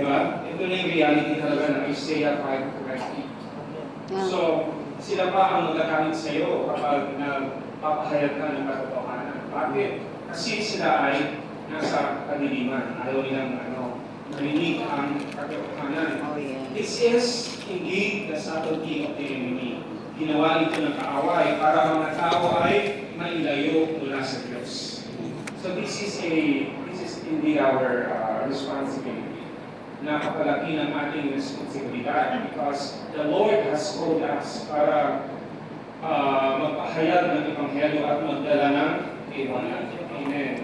ba? Ito na yung reality talaga ng Isaiah 5 correctly. So, sila pa ang magagamit sa iyo kapag nagpapahayag ka ng katotohanan. Bakit? Kasi sila ay nasa kadiliman. Ayaw nilang marinig ang katotohanan. This is indeed the subtlety of the enemy. Ginawa ito ng kaaway para mga tao ay mailayo mula sa Diyos. So this is indeed our responsibility. Napapalaki ng ating responsibilidad because the Lord has called us para magpahayag ng Ebanghelyo at magdala ng Ebanghelyo. Amen.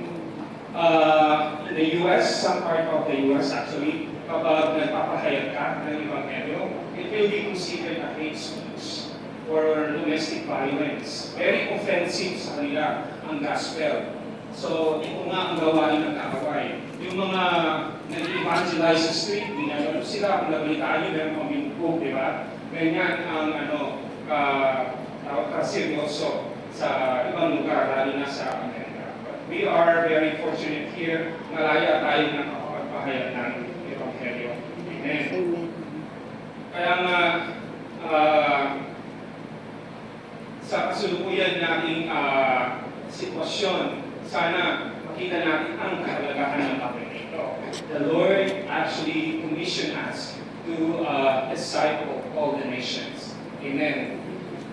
In the US, some part of the US actually, kapag nagpapahayag ka ng Ebanghelyo, it will be considered a hate speech or domestic violence. Very offensive sa kanila ang gospel. So, ito nga ang gawain ng kaaway. Yung mga nag-evangelize sa street, ginagano sila, kung nabalitaan nyo, meron pang bintog, di ba? Ganyan ang seryoso sa ibang lugar, lalo na sa Amerika. But we are very fortunate here, malaya tayo na nakapagpahayag ng Ebanghelyo. Amen. Amen. Kaya nga, sa kasulukuyan nating sitwasyon, sana makita natin ang kahalagahan ng papel nito. The Lord actually commissioned us to disciple all the nations. Amen.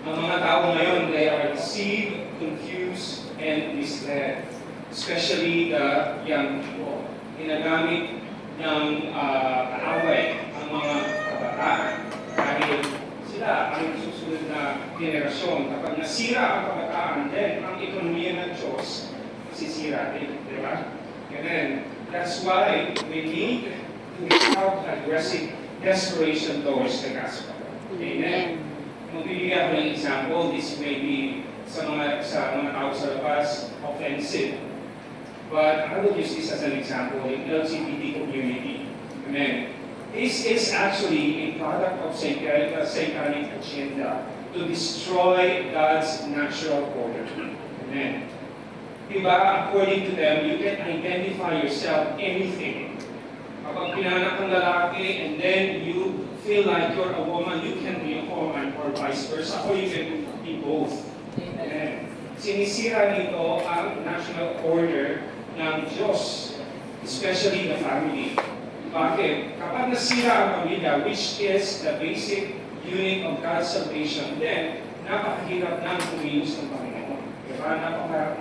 Ang mga tao ngayon, they are deceived, confused, and misled. Especially the young people. Ginagamit ng kaaway ang mga kabataan dahil sila ang susunod na generasyon. Kapag nasira ang kabataan, then ang ekonomiya ng Diyos sisira din, di ba? And then, that's why we need to have aggressive desperation towards the gospel. Amen. Magbibigay ako ng example, this may be sa mga tao sa labas, offensive. But I will use this as an example, in LGBT community. Amen. This is actually a product of satanic agenda to destroy God's natural order. Amen. Diba, according to them, you can identify yourself anything. Kapag pinanak ng lalaki and then you feel like you're a woman, you can be a woman or vice versa, or you can be both. Amen. Sinisira nito ang national order ng Diyos, especially the family. Bakit? Kapag nasira ang pamilya, which is the basic unit of God's salvation, then napakahirap ng kumilos ng Panginoon. Diba?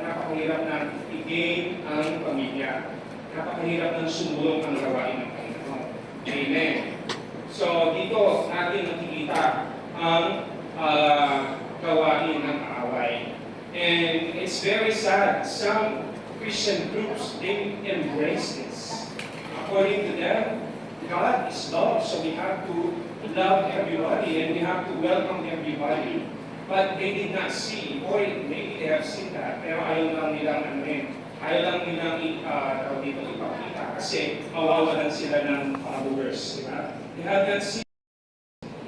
Napakahirap ng i-gain ang pamilya. Napakahirap ng sumulong ang gawain ng Panginoon. Amen. So, dito natin nakikita ang gawain ng kaaway. And it's very sad. Some Christian groups, they embrace this. According to them, God is love, so we have to love everybody and we have to welcome everybody. But they did not see, or maybe they have seen that, pero ayaw lang nilang ayaw lang nilang dito ipakita kasi mawawalan sila ng followers, di ba? They have not seen,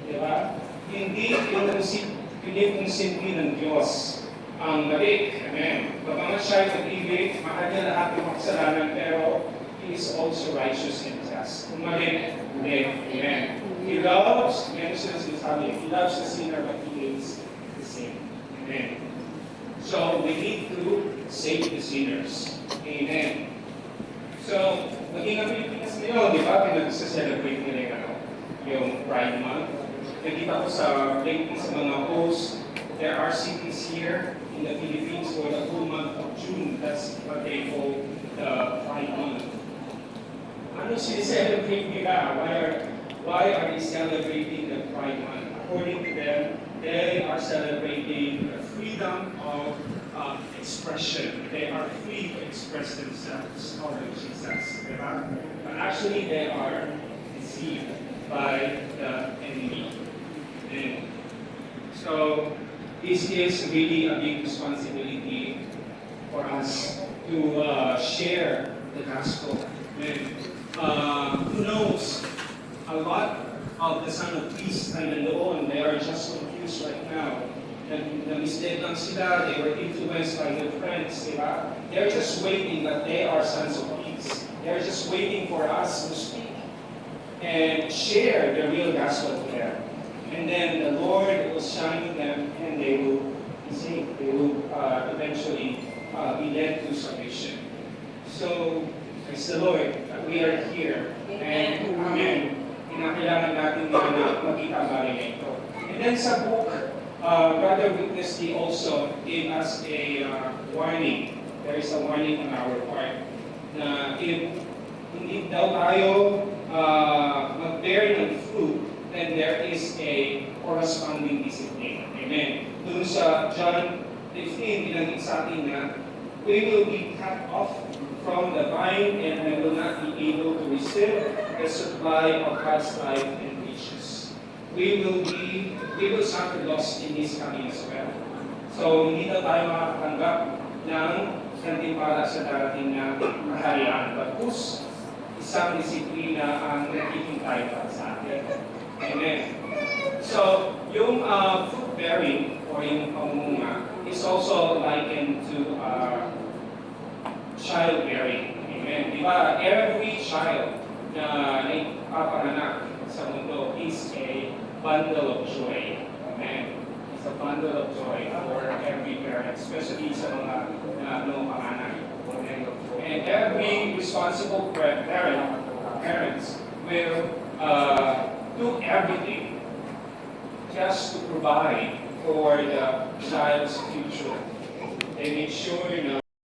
di ba? Hindi yung simple ng Diyos ang mali. Amen. Bagaman siya ay mag-ibig, mahal niya lahat ng makasalanan, pero He is also righteous and just. Kung mali, amen. He loves, mentions the family, He loves the sinner, but He hates the sin. Amen. So, we need to save the sinners. Amen. So, maging ang Pilipinas ngayon, di ba, pinag-celebrate nila yung Pride Month. Nakita ko sa LinkedIn sa mga posts, there are cities here in the Philippines for the whole month of June. That's what they call the Pride Month. Ano sineselebrate nila? Why are they celebrating the Pride Month? According to them, they are celebrating the freedom of expression. They are free to express themselves, how Jesus, diba? But actually, they are deceived by the enemy. And so, this is really a big responsibility for us to share the gospel. And who knows, a lot of the Son of Peace ay nandoon. They are just confused right now. Na-misled lang sila, they were influenced by their friends, diba? They're just waiting that they are sons of peace. They're just waiting for us to speak. and share the real gospel to them. And then the Lord will shine them and they will be saved. They will eventually be led to salvation. So, praise the Lord, we are here. And amen. Kinakailangan natin na makita ang bagay na ito. And then sa book, Brother Witness D also gave us a warning. There is a warning on our part na if hindi daw tayo mag-bear ng fruit, then there is a corresponding discipline. Amen. Doon sa John 15, binanggit sa atin na we will be cut off from the vine and we will not be able to receive the supply of God's life and riches. We will suffer loss in His coming as well. So, hindi na tayo makakatanggap ng gantimpala sa darating na kaharian. Bagkus, isang disiplina ang naghihintay para sa atin. Amen. So, yung fruit bearing or yung pamunga is also likened to childbearing. Amen. Di ba? Every child na ipapanganak sa mundo is a bundle of joy. Amen. It's a bundle of joy for every parent, especially sa mga panganak. And every responsible parents will do everything just to provide for the child's future. They make sure na